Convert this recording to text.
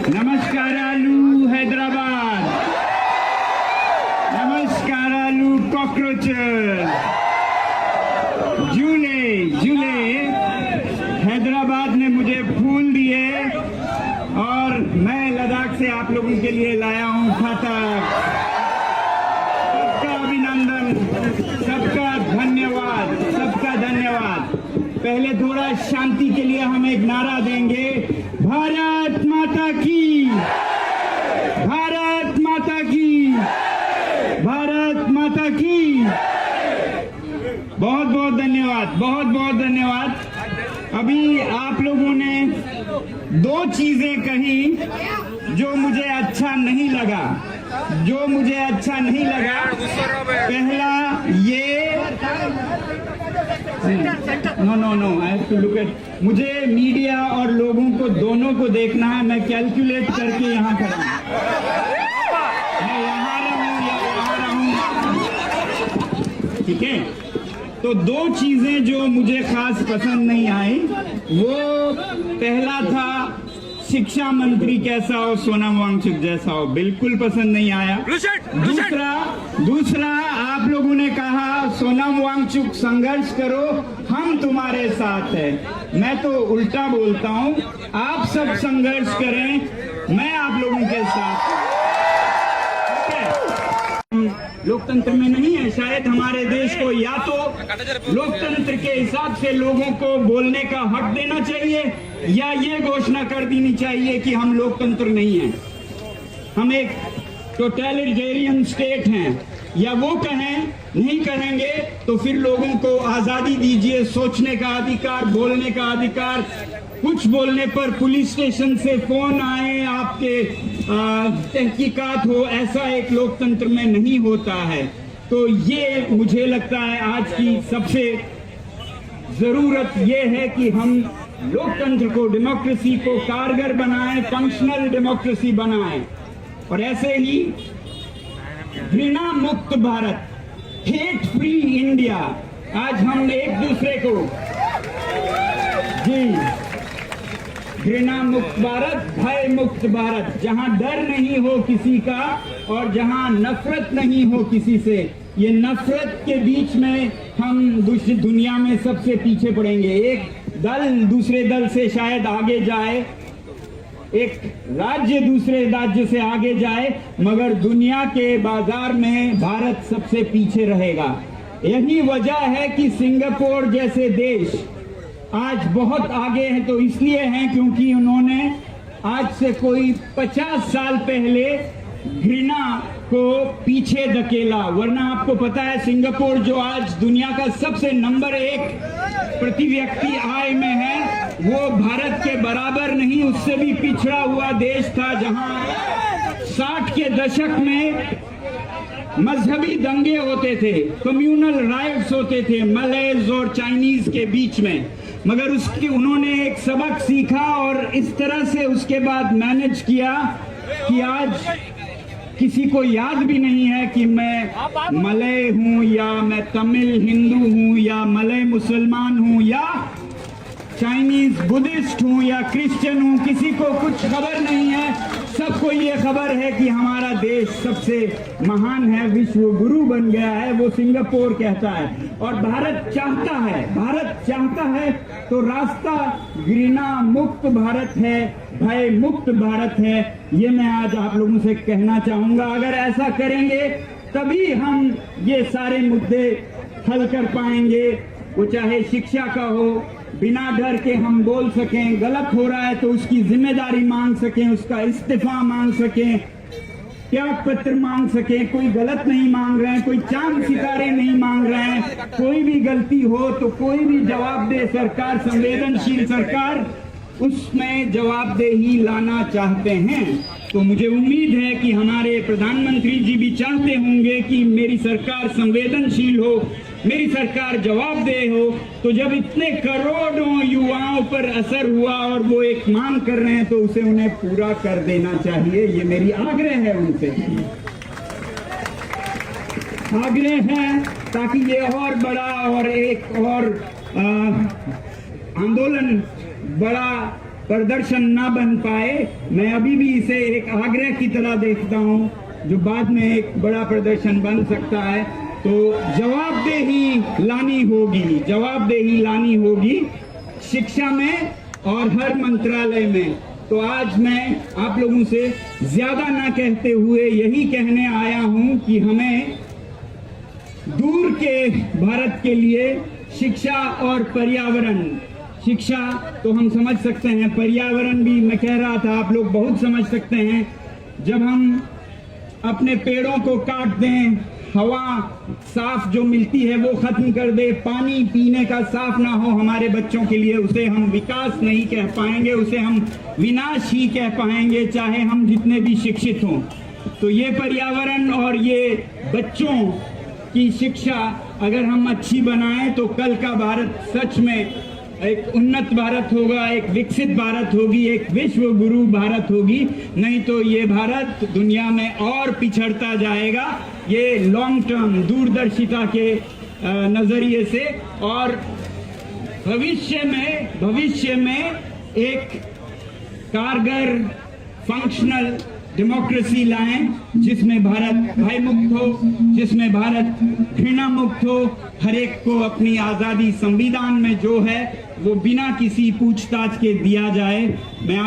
नमस्कारालू Hyderabad, नमस्कारालू cockroaches, झूले झूले। हैदराबाद ने मुझे फूल दिए और मैं लद्दाख से आप लोगों के लिए लाया हूं फातक। सबका अभिनंदन, सबका धन्यवाद, सबका धन्यवाद। पहले थोड़ा शांति के लिए हम एक नारा देंगे, भारत माता की, भारत माता की, भारत माता की। बहुत बहुत धन्यवाद, बहुत बहुत धन्यवाद। अभी आप लोगों ने दो चीजें कही जो मुझे अच्छा नहीं लगा, जो मुझे अच्छा नहीं लगा। पहला ये no I have to look at, मुझे मीडिया और लोगों को दोनों को देखना है। मैं कैलकुलेट करके यहाँ खड़ा हूँ, मैं यहाँ रहूँ, ठीक है। तो दो चीजें जो मुझे खास पसंद नहीं आई, वो पहला था शिक्षा मंत्री कैसा हो, सोनम वांगचुक जैसा हो, बिल्कुल पसंद नहीं आया। दूसरा आप लोगों ने कहा सोनम वांगचुक संघर्ष करो, हम तुम्हारे साथ हैं। मैं तो उल्टा बोलता हूं, आप सब संघर्ष करें, मैं आप लोगों के साथ। लोकतंत्र में नहीं है, शायद हमारे देश को या तो लोकतंत्र के हिसाब से लोगों को बोलने का हक देना चाहिए, या ये घोषणा कर देनी चाहिए कि हम लोकतंत्र नहीं हैं, हम एक टोटलिटेरियन स्टेट हैं। या वो कहें, नहीं कहेंगे तो फिर लोगों को आजादी दीजिए, सोचने का अधिकार, बोलने का अधिकार। कुछ बोलने पर पुलिस स्टेशन से फोन आए, आपके तहकीकात हो, ऐसा एक लोकतंत्र में नहीं होता है। तो ये मुझे लगता है आज की सबसे जरूरत ये है कि हम लोकतंत्र को, डेमोक्रेसी को कारगर बनाएं, फंक्शनल डेमोक्रेसी बनाएं। और ऐसे ही घृणा मुक्त भारत, हेट फ्री इंडिया, आज हम एक दूसरे को, जी, घृणा मुक्त भारत, भय मुक्त भारत, जहां डर नहीं हो किसी का और जहां नफरत नहीं हो किसी से। ये नफरत के बीच में हम दूसरी दुनिया में सबसे पीछे पड़ेंगे। एक दल दूसरे दल से शायद आगे जाए, एक राज्य दूसरे राज्य से आगे जाए, मगर दुनिया के बाजार में भारत सबसे पीछे रहेगा। यही वजह है कि सिंगापुर जैसे देश आज बहुत आगे हैं। तो इसलिए हैं क्योंकि उन्होंने आज से कोई 50 साल पहले घृणा को पीछे धकेला। वरना आपको पता है सिंगापुर जो आज दुनिया का सबसे नंबर 1 प्रति व्यक्ति आय में है, वो भारत के बराबर नहीं, उससे भी पिछड़ा हुआ देश था, जहां 60 के दशक में मजहबी दंगे होते थे, कम्युनल राइट्स होते थे मलयज और चाइनीज के बीच में। मगर उसके उन्होंने एक सबक सीखा और इस तरह से उसके बाद मैनेज किया कि आज किसी को याद भी नहीं है कि मैं मलय हूं या मैं तमिल हिंदू हूं या मलय मुसलमान हूं या चाइनीज बुद्धिस्ट हूं या क्रिश्चियन हूं। किसी को कुछ खबर नहीं है। सबको ये खबर है कि हमारा देश सबसे महान है, विश्व गुरु बन गया है, वो सिंगापुर कहता है। और भारत चाहता है, भारत चाहता है तो रास्ता घृणा मुक्त भारत है, भय मुक्त भारत है। ये मैं आज आप लोगों से कहना चाहूंगा। अगर ऐसा करेंगे तभी हम ये सारे मुद्दे हल कर पाएंगे। वो चाहे शिक्षा का हो, बिना डर के हम बोल सकें, गलत हो रहा है तो उसकी जिम्मेदारी मांग सकें, उसका इस्तीफा मांग सकें, त्याग पत्र मांग सकें। कोई गलत नहीं मांग रहे हैं, कोई चांद सितारे नहीं मांग रहे हैं। कोई भी गलती हो तो कोई भी जवाब दे, सरकार संवेदनशील सरकार उसमें जवाबदेही लाना चाहते हैं। तो मुझे उम्मीद है कि हमारे प्रधानमंत्री जी भी चाहते होंगे कि मेरी सरकार संवेदनशील हो, मेरी सरकार जवाबदेह हो। तो जब इतने करोड़ों युवाओं पर असर हुआ और वो एक मांग कर रहे हैं तो उसे उन्हें पूरा कर देना चाहिए। ये मेरी आग्रह है उनसे, आग्रह है, ताकि ये और बड़ा और एक और आंदोलन बड़ा प्रदर्शन ना बन पाए, मैं अभी भी इसे एक आग्रह की तरह देखता हूं, जो बाद में एक बड़ा प्रदर्शन बन सकता है। तो जवाबदेही लानी होगी शिक्षा में और हर मंत्रालय में। तो आज मैं आप लोगों से ज्यादा ना कहते हुए यही कहने आया हूं कि हमें दूर के भारत के लिए शिक्षा और पर्यावरण, शिक्षा तो हम समझ सकते हैं, पर्यावरण भी मैं कह रहा था आप लोग बहुत समझ सकते हैं। जब हम अपने पेड़ों को काट दें, हवा साफ जो मिलती है वो खत्म कर दे, पानी पीने का साफ ना हो हमारे बच्चों के लिए, उसे हम विकास नहीं कह पाएंगे, उसे हम विनाश ही कह पाएंगे, चाहे हम जितने भी शिक्षित हों। तो ये पर्यावरण और ये बच्चों की शिक्षा अगर हम अच्छी बनाएं तो कल का भारत सच में एक उन्नत भारत होगा, एक विकसित भारत होगी, एक विश्व गुरु भारत होगी। नहीं तो ये भारत दुनिया में और पिछड़ता जाएगा। ये लॉन्ग टर्म दूरदर्शिता के नजरिए से, और भविष्य में एक कारगर फंक्शनल डेमोक्रेसी लाएं, जिसमें भारत भय मुक्त हो, जिसमें भारत घृणा मुक्त हो, हर एक को अपनी आजादी संविधान में जो है वो बिना किसी पूछताछ के दिया जाए। मैं